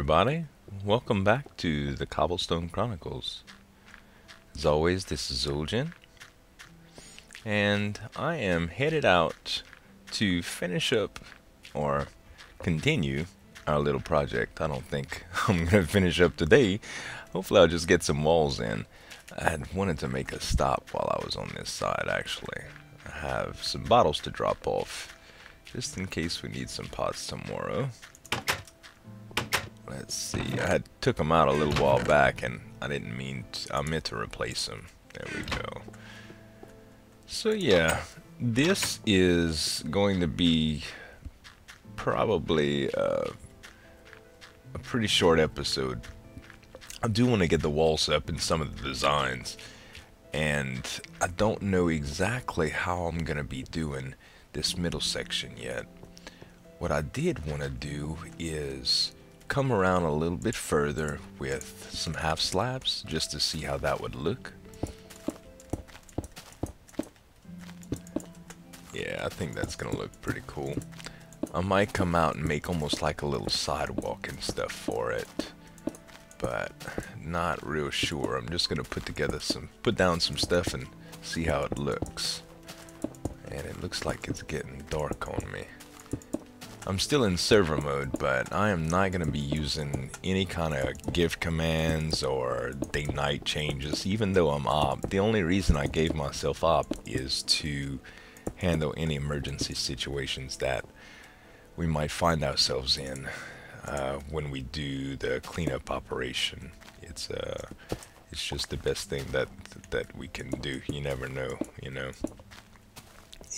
everybody. Welcome back to the Cobblestone Chronicles. As always, this is Zueljin, and I am headed out to finish up or continue our little project. I don't think I'm going to finish up today. Hopefully I'll just get some walls in. I had wanted to make a stop while I was on this side, actually. I have some bottles to drop off, just in case we need some pots tomorrow. Let's see, I had took them out a little while back and I didn't mean to, I meant to replace them. There we go. So yeah, this is going to be probably a pretty short episode. I do want to get the walls up in some of the designs, and I don't know exactly how I'm going to be doing this middle section yet. What I did want to do is come around a little bit further with some half slabs just to see how that would look. Yeah, I think that's gonna look pretty cool. I might come out and make almost like a little sidewalk and stuff for it, but not real sure. I'm just gonna put down some stuff and see how it looks. And it looks like it's getting dark on me. I'm still in server mode, but I am not going to be using any kind of gift commands or day-night changes, even though I'm op. The only reason I gave myself op is to handle any emergency situations that we might find ourselves in when we do the cleanup operation. It's just the best thing that we can do. You never know, you know.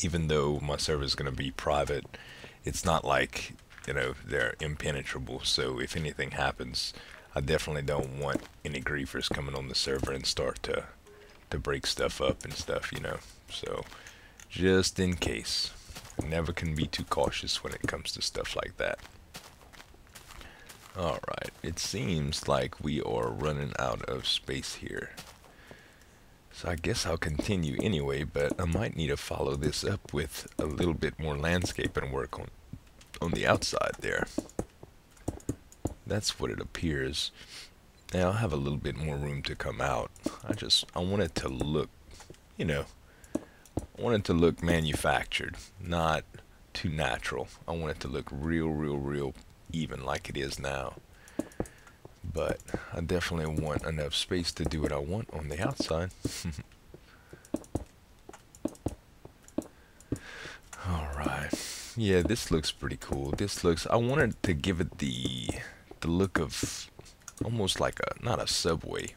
Even though my server is going to be private, it's not like, you know, they're impenetrable, so if anything happens, I definitely don't want any griefers coming on the server and start to break stuff up and stuff, you know. So, just in case. Never can be too cautious when it comes to stuff like that. Alright, it seems like we are running out of space here. So I guess I'll continue anyway, but I might need to follow this up with a little bit more landscaping work on the outside there. That's what it appears. Now I'll have a little bit more room to come out. I want it to look, you know, I want it to look manufactured, not too natural. I want it to look real even like it is now. But I definitely want enough space to do what I want on the outside. Alright. Yeah, this looks pretty cool. I wanted to give it the look of almost like not a subway,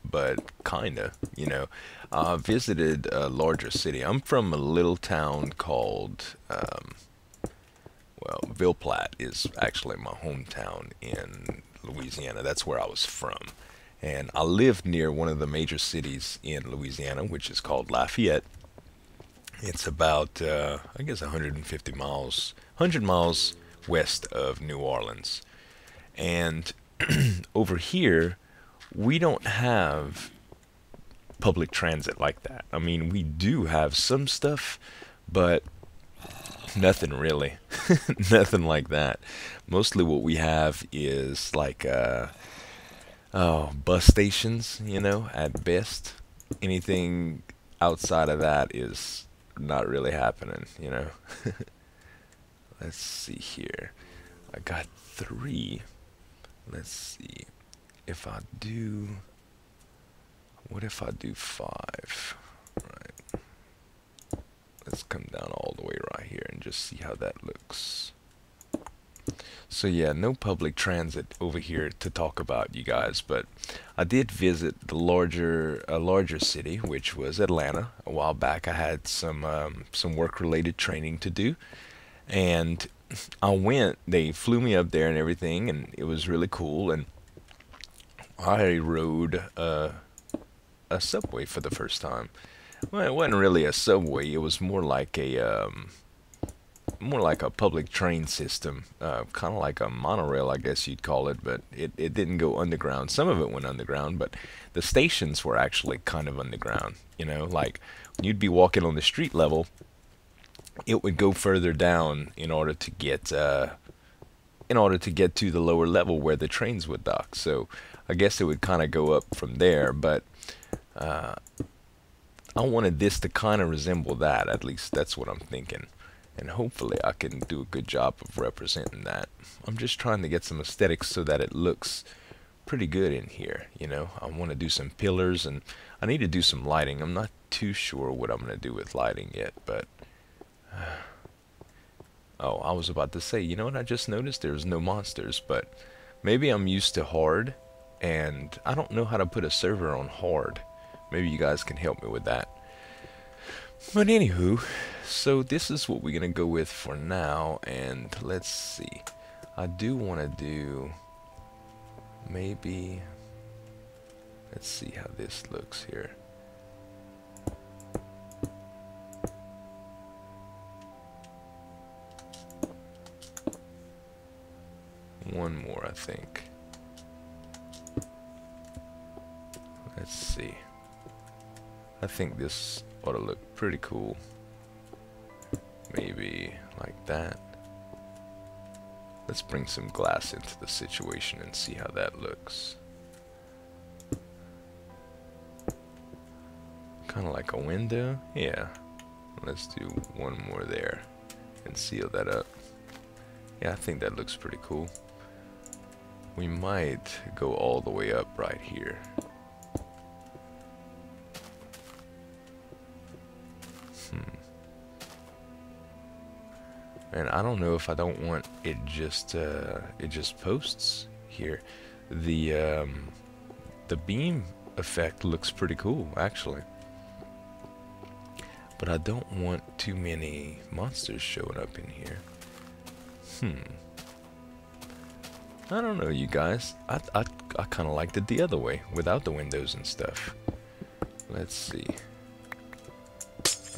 but kinda, you know. I visited a larger city. I'm from a little town called, well, Ville Platte is actually my hometown in Louisiana. That's where I was from. And I lived near one of the major cities in Louisiana, which is called Lafayette. It's about, I guess 150 miles, 100 miles west of New Orleans. And over here, we don't have public transit like that. I mean, we do have some stuff, but nothing really. Nothing like that. Mostly what we have is like bus stations, you know, at best. Anything outside of that is not really happening, you know. Let's see here. I got 3. Let's see. If I do, what if I do 5? Right. Let's come down all the way right here and just see how that looks. So yeah, no public transit over here to talk about, you guys, but I did visit a larger city, which was Atlanta. A while back I had some work-related training to do, and they flew me up there and everything, and it was really cool, and I rode a subway for the first time. Well, it wasn't really a subway. It was more like a public train system, kind of like a monorail, I guess you'd call it. But it didn't go underground. Some of it went underground, but the stations were actually kind of underground. You know, like when you'd be walking on the street level, it would go further down in order to get in order to get to the lower level where the trains would dock. So I guess it would kind of go up from there, but I wanted this to kind of resemble that. At least that's what I'm thinking. And hopefully I can do a good job of representing that. I'm just trying to get some aesthetics so that it looks pretty good in here, you know. I want to do some pillars, and I need to do some lighting. I'm not too sure what I'm going to do with lighting yet, but oh, I was about to say, you know what I just noticed? There's no monsters, but maybe I'm used to hard, and I don't know how to put a server on hard. Maybe you guys can help me with that. But anywho, so this is what we're going to go with for now, and let's see. I do want to do maybe, let's see how this looks here. One more, I think. Let's see. I think this ought to look pretty cool. Maybe like that. Let's bring some glass into the situation and see how that looks. Kind of like a window. Yeah. Let's do one more there and seal that up. Yeah, I think that looks pretty cool. We might go all the way up right here. And I don't know if I don't want it just posts here. The beam effect looks pretty cool actually. But I don't want too many monsters showing up in here. I don't know, you guys. I kind of liked it the other way, without the windows and stuff. Let's see.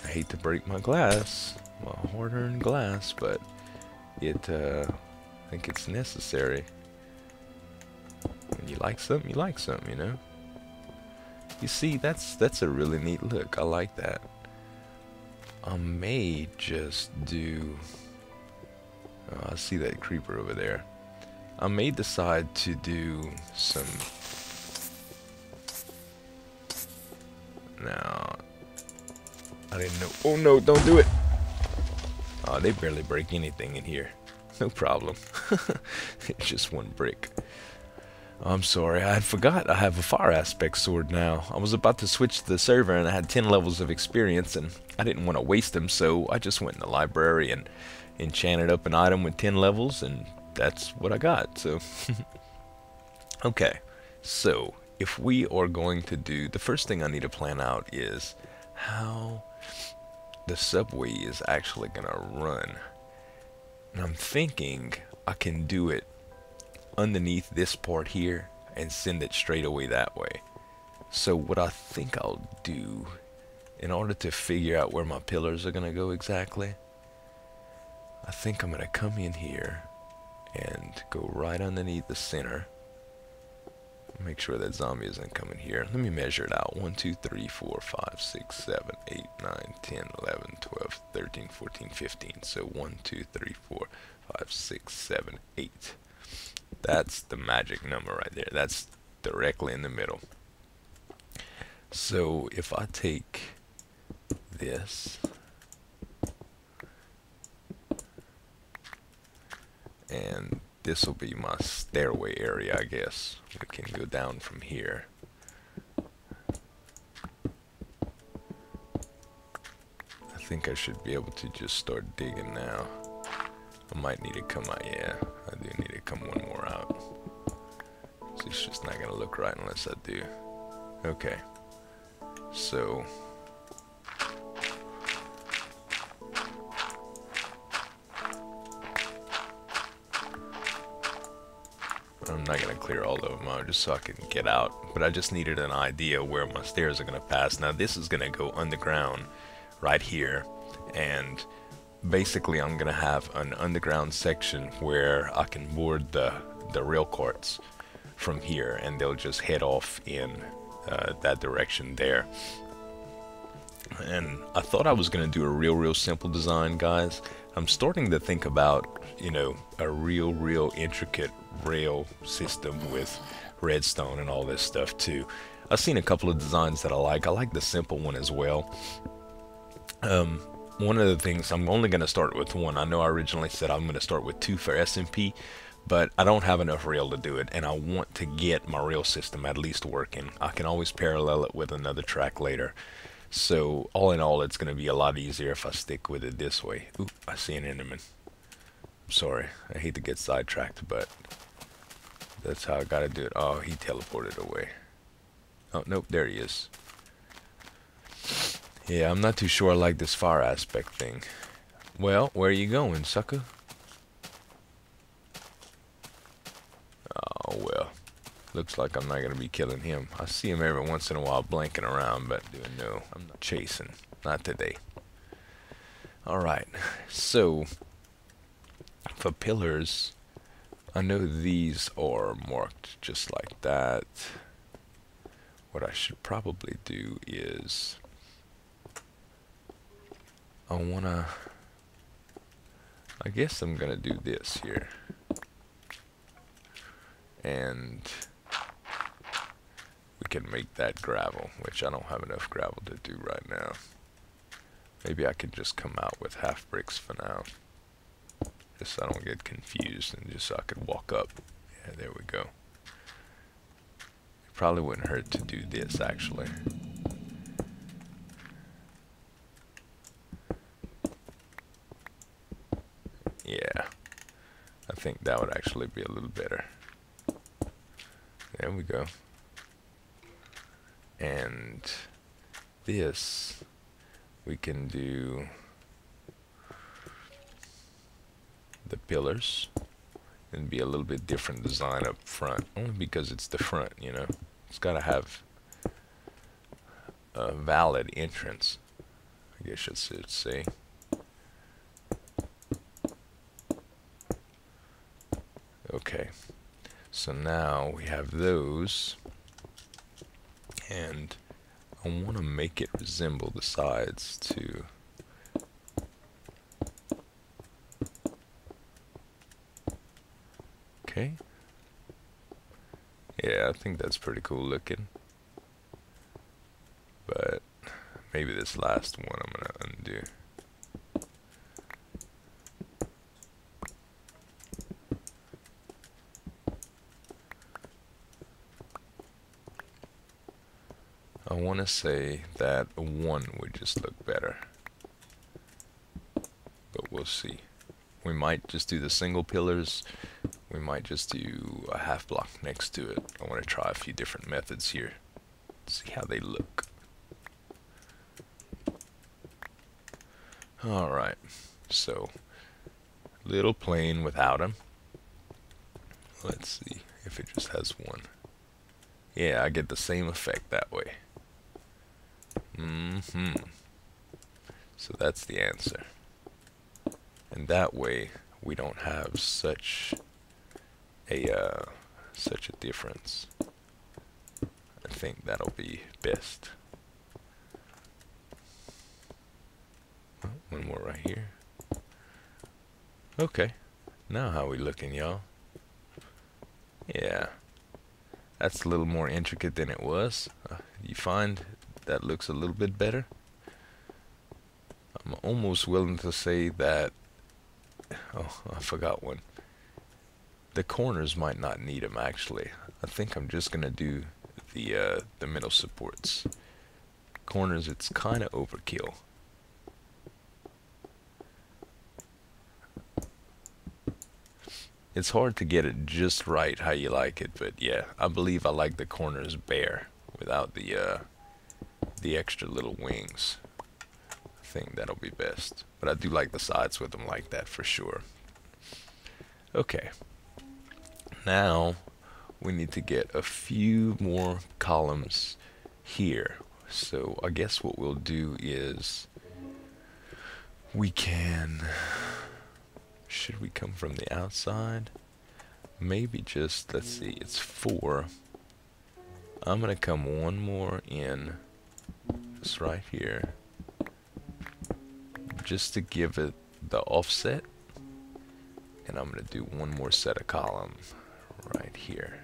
I hate to break my glass, my hard-earned glass, but it, I think it's necessary. When you like something, you like something, you know? You see, that's a really neat look. I like that. I may just do... I see that creeper over there. I may decide to do some... Now, I didn't know. Oh no, don't do it! Oh, they barely break anything in here. No problem. It's just one brick. I'm sorry, I had forgot I have a fire aspect sword now. I was about to switch to the server and I had 10 levels of experience and I didn't want to waste them, so I just went in the library and enchanted up an item with 10 levels, and that's what I got. So okay, so if we are going to do, the first thing I need to plan out is how the subway is actually gonna run. And I'm thinking I can do it underneath this part here and send it straight away that way. So what I think I'll do, in order to figure out where my pillars are gonna go exactly, I think I'm gonna come in here and go right underneath the center. Make sure that zombie isn't coming here. Let me measure it out. 1, 2, 3, 4, 5, 6, 7, 8, 9, 10, 11, 12, 13, 14, 15. So 1, 2, 3, 4, 5, 6, 7, 8. That's the magic number right there. That's directly in the middle. So if I take this and this will be my stairway area, I guess. We can go down from here. I think I should be able to just start digging now. I might need to come out, yeah, I do need to come one more out. So it's just not gonna look right unless I do. Okay, so I'm not gonna clear all of them out just so I can get out, but I just needed an idea where my stairs are gonna pass. Now this is gonna go underground right here, and basically I'm gonna have an underground section where I can board the rail carts from here, and they'll just head off in that direction there. And I thought I was gonna do a real simple design, guys. I'm starting to think about, you know, a real intricate rail system with redstone and all this stuff too. I've seen a couple of designs that I like. I like the simple one as well. One of the things, I'm only going to start with one. I know I originally said I'm going to start with two for SMP, but I don't have enough rail to do it, and I want to get my rail system at least working. I can always parallel it with another track later. So all in all, it's going to be a lot easier if I stick with it this way. Ooh, I see an Enderman. Sorry, I hate to get sidetracked, but that's how I got to do it. Oh, he teleported away. Oh, nope, there he is. Yeah, I'm not too sure I like this fire aspect thing. Well, where are you going, sucker? Oh, well. Looks like I'm not going to be killing him. I see him every once in a while blinking around, but no, I'm not chasing. Not today. Alright, so for pillars, I know these are marked just like that. What I should probably do is I guess I'm gonna do this here. And we can make that gravel, which I don't have enough gravel to do right now. Maybe I could just come out with half bricks for now. Just so I don't get confused and just so I could walk up. Yeah, there we go. It probably wouldn't hurt to do this actually. Yeah, I think that would actually be a little better. There we go. And this, we can do the pillars and be a little bit different design up front, only because it's the front, you know. It's got to have a valid entrance, I guess I should say. Okay, so now we have those, and I want to make it resemble the sides too. Okay. Yeah, I think that's pretty cool looking. But maybe this last one I'm gonna undo. I want to say that a 1 would just look better, but we'll see. We might just do the single pillars. We might just do a half block next to it. I want to try a few different methods here. See how they look. Alright, so little plain without them. Let's see if it just has 1. Yeah, I get the same effect that way. So that's the answer. And that way we don't have such a difference. I think that'll be best. Oh, one more right here. Okay. Now how we looking, y'all? Yeah. That's a little more intricate than it was. You find that looks a little bit better? I'm almost willing to say that... Oh, I forgot one. The corners might not need them actually. I think I'm just gonna do the middle supports. Corners, it's kind of overkill. It's hard to get it just right how you like it, but yeah, I believe I like the corners bare without the extra little wings. I think that'll be best. But I do like the sides with them like that for sure. Okay. Now we need to get a few more columns here. So I guess what we'll do is we can... Should we come from the outside? Maybe just, let's see, it's 4. I'm gonna come one more in, just right here, just to give it the offset, and I'm gonna do one more set of columns right here.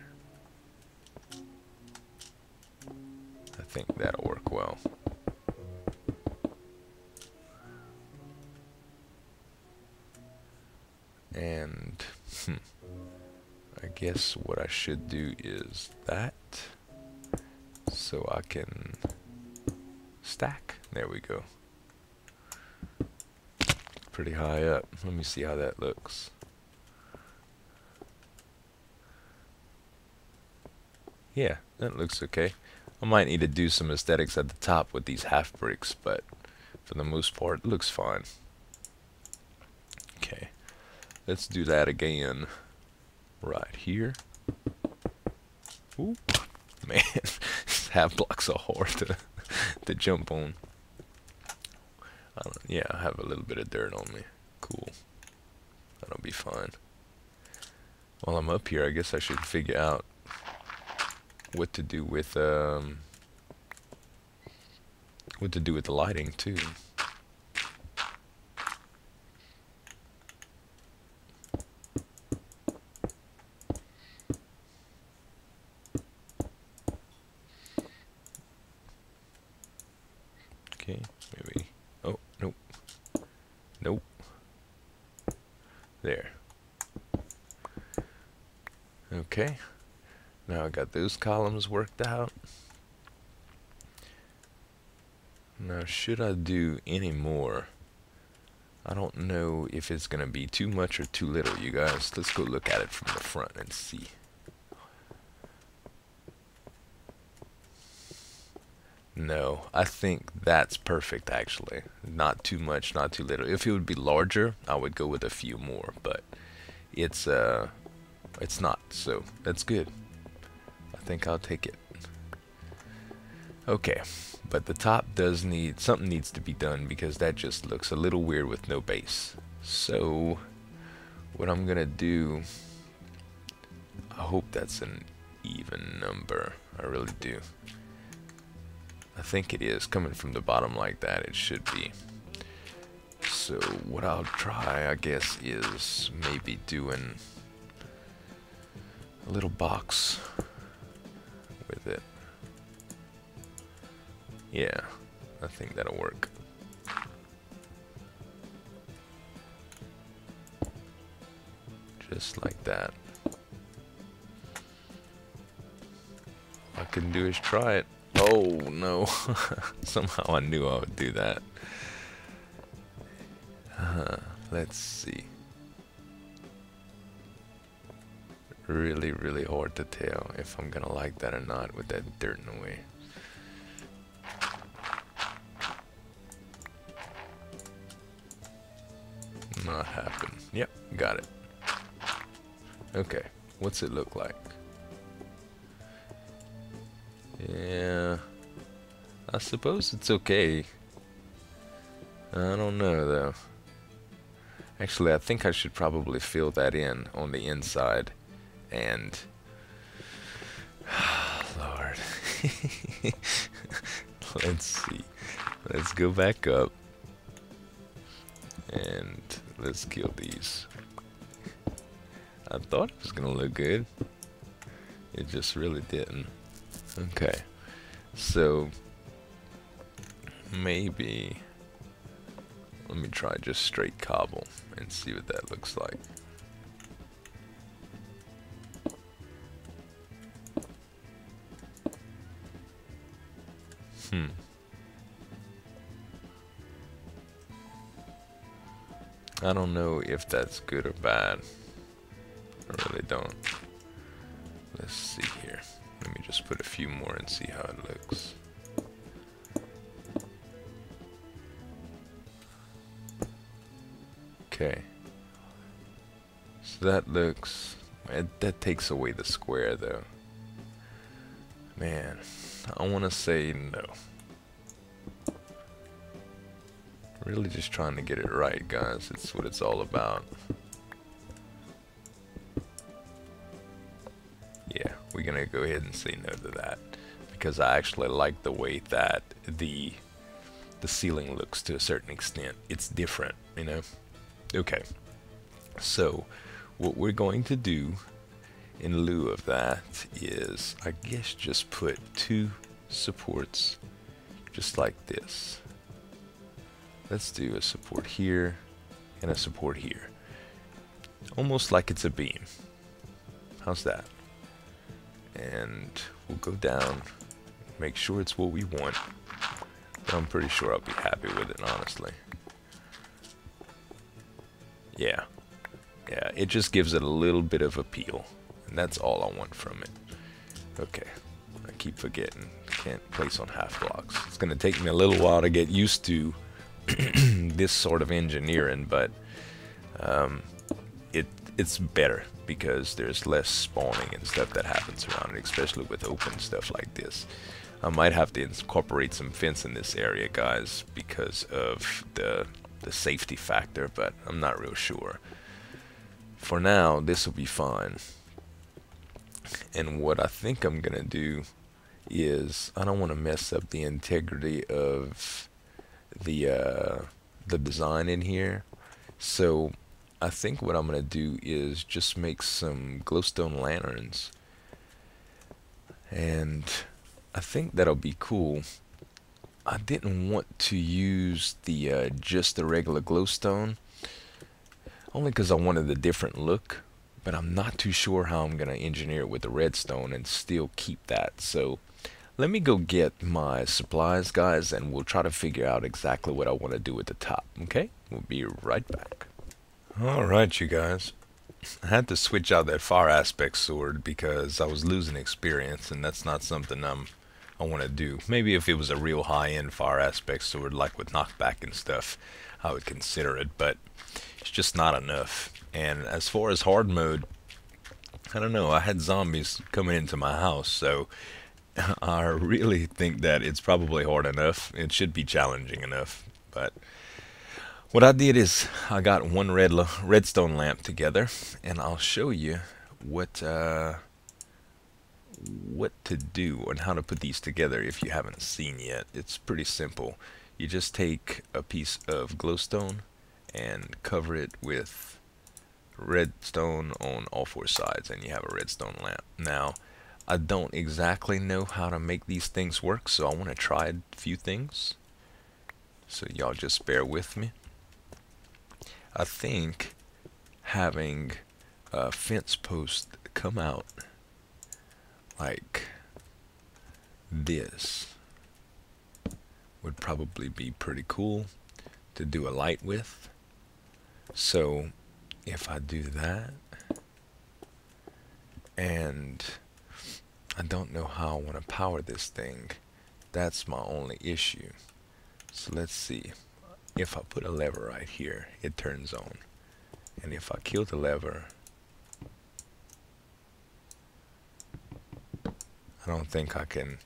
I think that'll work well. And I guess what I should do is that, so I can stack. There we go. Pretty high up. Let me see how that looks. Yeah, that looks okay. I might need to do some aesthetics at the top with these half bricks, but for the most part, it looks fine. Okay, let's do that again right here. Ooh, man, half blocks are hard to jump on. Yeah, I have a little bit of dirt on me. Cool. That'll be fine. While I'm up here, I guess I should figure out what to do with the lighting too. Okay, maybe. Oh, nope. Nope. There. Okay. Now I got those columns worked out. Now, should I do any more? I don't know if it's gonna be too much or too little, you guys. Let's go look at it from the front and see. No, I think that's perfect actually. Not too much, not too little. If it would be larger, I would go with a few more, but it's not, so that's good. I think I'll take it. Okay, but the top does need, something needs to be done because that just looks a little weird with no base. So what I'm gonna do, I hope that's an even number. I really do. I think it is. Coming from the bottom like that, it should be. So what I'll try, I guess, is maybe doing a little box with it. Yeah, I think that'll work. Just like that. All I can do is try it. Oh no, somehow I knew I would do that. Let's see. Really, really hard to tell if I'm gonna like that or not with that dirt in the way. Not happen. Yep, got it. Okay, what's it look like? Yeah, I suppose it's okay. I don't know though. Actually, I think I should probably fill that in on the inside and Lord. Let's see. Let's go back up and let's kill these. I thought it was gonna look good. It just really didn't. Okay, so maybe let me try just straight cobble and see what that looks like. I don't know if that's good or bad. I really don't. Let's see here. Let me just put a few more and see how it looks. Okay. So that looks... that takes away the square though. Man, I want to say no. Really just trying to get it right, guys. It's what it's all about. Yeah, we're gonna go ahead and say no to that because I actually like the way that the ceiling looks to a certain extent. It's different, you know. Okay, so what we're going to do in lieu of that is, I guess, just put 2 supports just like this. Let's do a support here and a support here, almost like it's a beam. How's that? And we'll go down, make sure it's what we want, but I'm pretty sure I'll be happy with it, honestly. Yeah, it just gives it a little bit of appeal, and that's all I want from it. Okay, I keep forgetting, can't place on half blocks. It's gonna take me a little while to get used to this sort of engineering, but it's better because there's less spawning and stuff that happens around it, especially with open stuff like this. I might have to incorporate some fence in this area, guys, because of the safety factor, but I'm not real sure. For now, this will be fine. And what I think I'm gonna do is, I don't want to mess up the integrity of the design in here, so I think what I'm gonna do is just make some glowstone lanterns, and I think that'll be cool. I didn't want to use the just the regular glowstone, only because I wanted a different look, but I'm not too sure how I'm gonna engineer it with the redstone and still keep that. So let me go get my supplies, guys, and we'll try to figure out exactly what I want to do at the top. Okay, we'll be right back. Alright, you guys, I had to switch out that far aspect sword because I was losing experience, and that's not something I want to do. Maybe if it was a real high-end far aspect sword, like with knockback and stuff, I would consider it, but it's just not enough. And as far as hard mode, I don't know, I had zombies coming into my house, so I really think that it's probably hard enough. It should be challenging enough, but what I did is I got one redstone lamp together, and I'll show you what to do and how to put these together if you haven't seen yet. It's pretty simple. You just take a piece of glowstone and cover it with redstone on all 4 sides, and you have a redstone lamp. Now, I don't exactly know how to make these things work, so I want to try a few things, so y'all just bear with me. I think having a fence post come out like this would probably be pretty cool to do a light with. So if I do that, and I don't know how I want to power this thing, that's my only issue. So let's see. If I put a lever right here, it turns on. And if I kill the lever, I don't think I can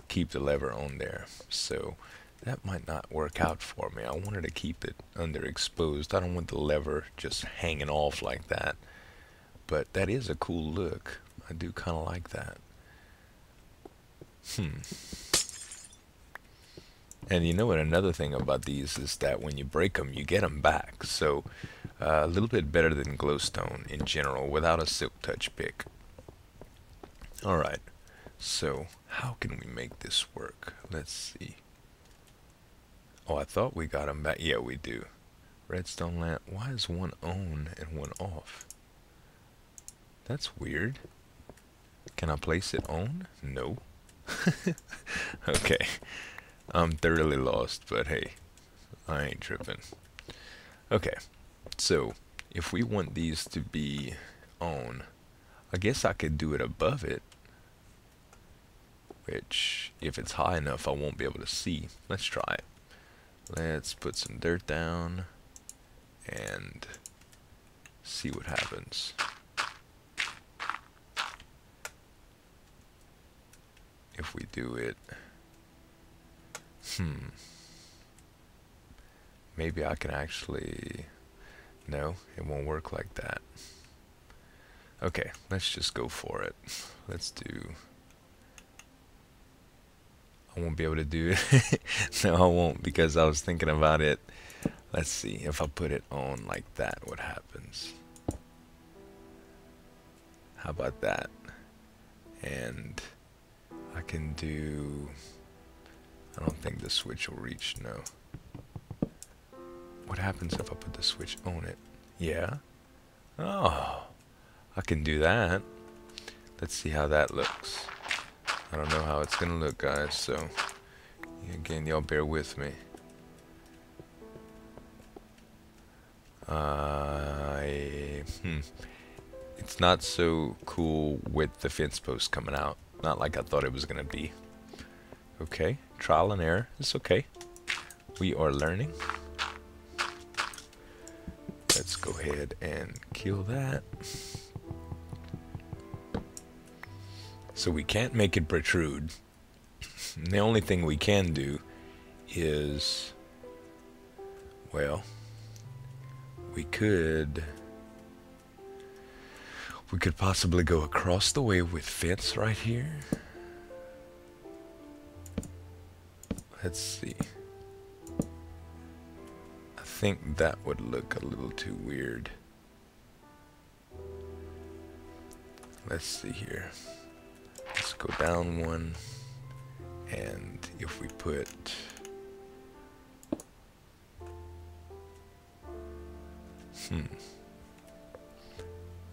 keep the lever on there. So that might not work out for me. I wanted to keep it underexposed. I don't want the lever just hanging off like that. But that is a cool look. I do kind of like that. And you know what, another thing about these is that when you break them, you get them back. So a little bit better than glowstone in general without a silk touch pick. Alright, so how can we make this work? Let's see. Oh, I thought we got them back. Yeah, we do. Redstone lamp. Why is one on and one off? That's weird. Can I place it on? No. Okay. I'm thoroughly lost, but hey, I ain't tripping. Okay, so if we want these to be on, I guess I could do it above it, which if it's high enough I won't be able to see. Let's try it. Let's put some dirt down and see what happens. If we do it, maybe I can actually, no, it won't work like that. Okay, let's just go for it. Let's do, I won't be able to do it. No, I won't, because I was thinking about it Let's see, if I put it on like that, what happens? How about that? And I can do... I don't think the switch will reach, no. What happens if I put the switch on it? Yeah? Oh, I can do that. Let's see how that looks. I don't know how it's gonna look, guys, so again, y'all bear with me. It's not so cool with the fence post coming out. Not like I thought it was gonna be. Okay, trial and error. It's okay. We are learning. Let's go ahead and kill that. So we can't make it protrude. The only thing we can do is, well, we could possibly go across the way with fence right here. Let's see. I think that would look a little too weird. Let's see here. Let's go down one, and if we put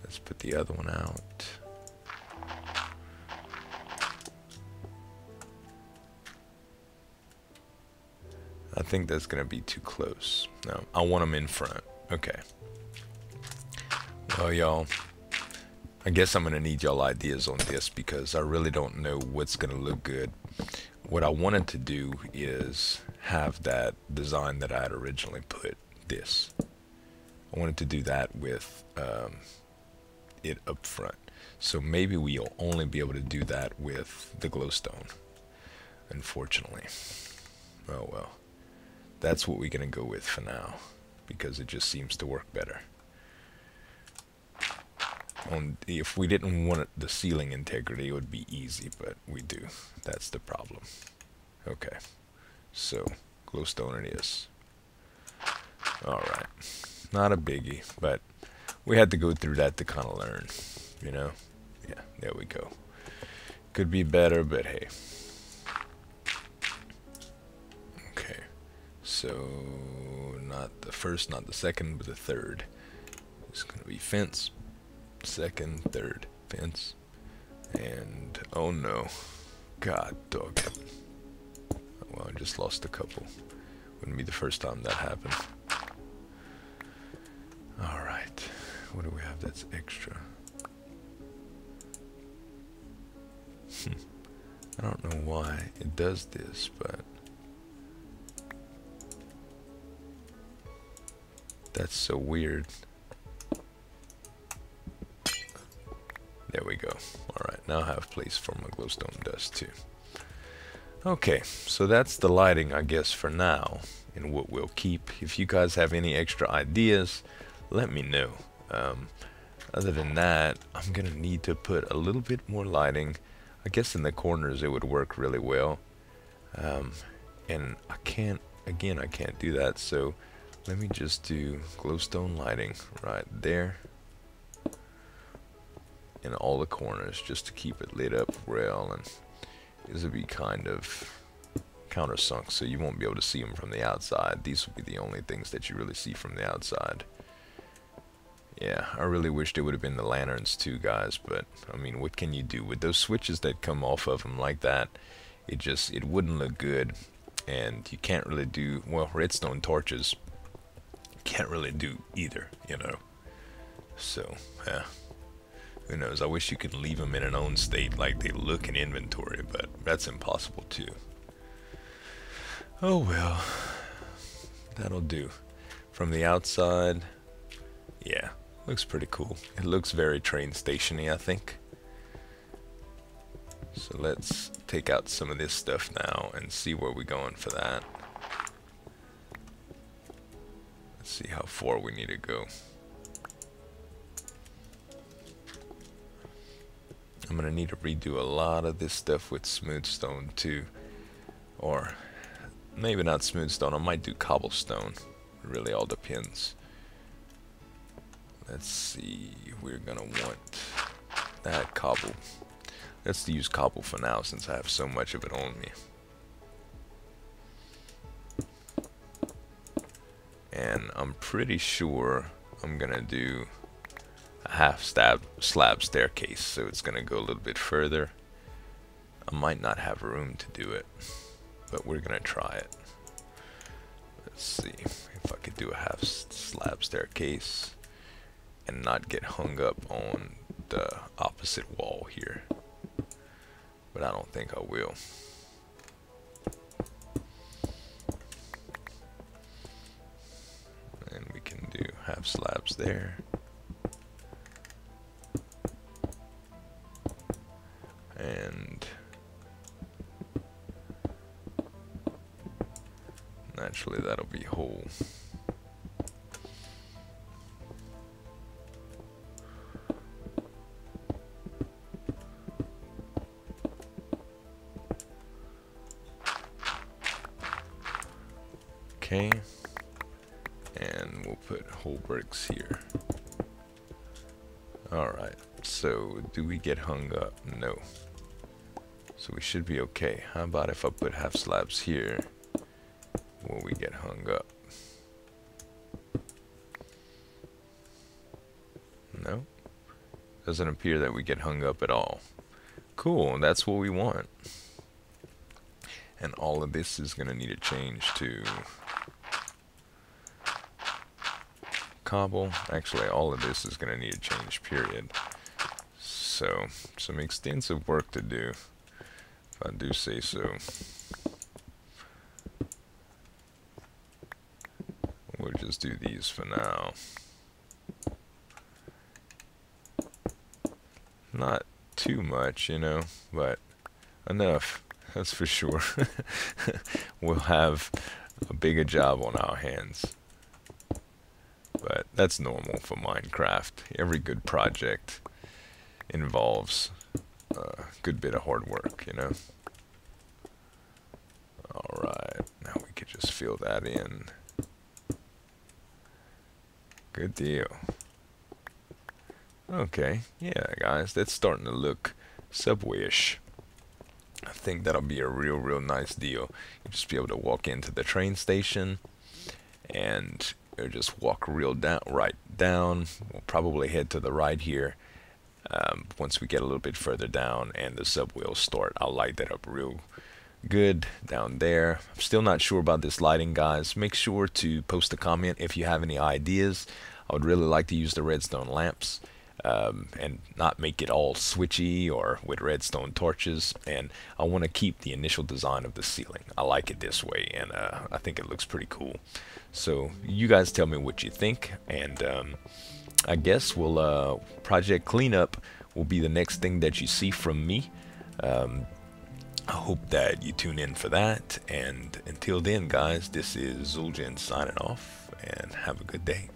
let's put the other one out. I think that's gonna be too close. No, I want them in front. Okay. Well, y'all, I guess I'm gonna need y'all ideas on this because I really don't know what's gonna look good. What I wanted to do is have that design that I had originally put, this. I wanted to do that with it up front. So maybe we'll only be able to do that with the glowstone, unfortunately. Oh well. That's what we're gonna go with for now, because it just seems to work better. If we didn't want the ceiling integrity, it would be easy, but we do. That's the problem. Okay, so glowstone it is. Alright, not a biggie, but we had to go through that to kind of learn, you know? Yeah, there we go. Could be better, but hey. Okay, so not the first, not the second, but the third. It's gonna be fence. Second, third, fence, and oh no, god dog it. Well, I just lost a couple. Wouldn't be the first time that happened. Alright, what do we have that's extra? I don't know why it does this, but that's so weird. There we go. Alright, now I have place for my glowstone dust too. Okay, so that's the lighting, I guess, for now, and what we'll keep. If you guys have any extra ideas, let me know. Other than that, I'm gonna need to put a little bit more lighting. I guess in the corners it would work really well. And I can't do that, so let me just do glowstone lighting right there. In all the corners, just to keep it lit up well, and this will be kind of countersunk, so you won't be able to see them from the outside. These will be the only things that you really see from the outside. Yeah, I really wished it would have been the lanterns too, guys, but I mean, what can you do with those switches that come off of them like that? It wouldn't look good, and you can't really do, well, redstone torches can't really do either, you know. So yeah, who knows? I wish you could leave them in an own state like they look in inventory, but that's impossible too. Oh well, that'll do. From the outside, yeah, looks pretty cool. It looks very train station-y, I think. So let's take out some of this stuff now and see where we're going for that. Let's see how far we need to go. I'm gonna need to redo a lot of this stuff with smooth stone too, or maybe not smooth stone. I might do cobblestone. It really all depends. Let's see, we're gonna want that cobble. Let's use cobble for now since I have so much of it on me. And I'm pretty sure I'm gonna do a half slab staircase, so it's gonna go a little bit further. I might not have room to do it, but we're gonna try it. Let's see if I could do a half slab staircase and not get hung up on the opposite wall here, but I don't think I will. And we can do half slabs there. And naturally that'll be whole. Okay, and we'll put whole bricks here. Alright, so do we get hung up? No. So we should be okay. How about if I put half slabs here? Will we get hung up? No. Doesn't appear that we get hung up at all. Cool, that's what we want. And all of this is gonna need to change to cobble. Actually, all of this is gonna need to change, period. So, some extensive work to do, if I do say so. We'll just do these for now. Not too much, you know, but enough, that's for sure. We'll have a bigger job on our hands. But that's normal for Minecraft. Every good project involves a good bit of hard work, you know. Alright, now we could just fill that in. Good deal. Okay, yeah guys, that's starting to look Subway-ish. I think that'll be a real nice deal. You'll just be able to walk into the train station and just walk right down. We'll probably head to the right here. Once we get a little bit further down and the subway will start, I'll light that up real good down there. I'm still not sure about this lighting, guys. Make sure to post a comment if you have any ideas. I would really like to use the redstone lamps and not make it all switchy or with redstone torches, and I want to keep the initial design of the ceiling. I like it this way, and I think it looks pretty cool. So you guys tell me what you think, and I guess we'll project cleanup will be the next thing that you see from me. I hope that you tune in for that, and until then guys, this is Zueljin signing off, and have a good day.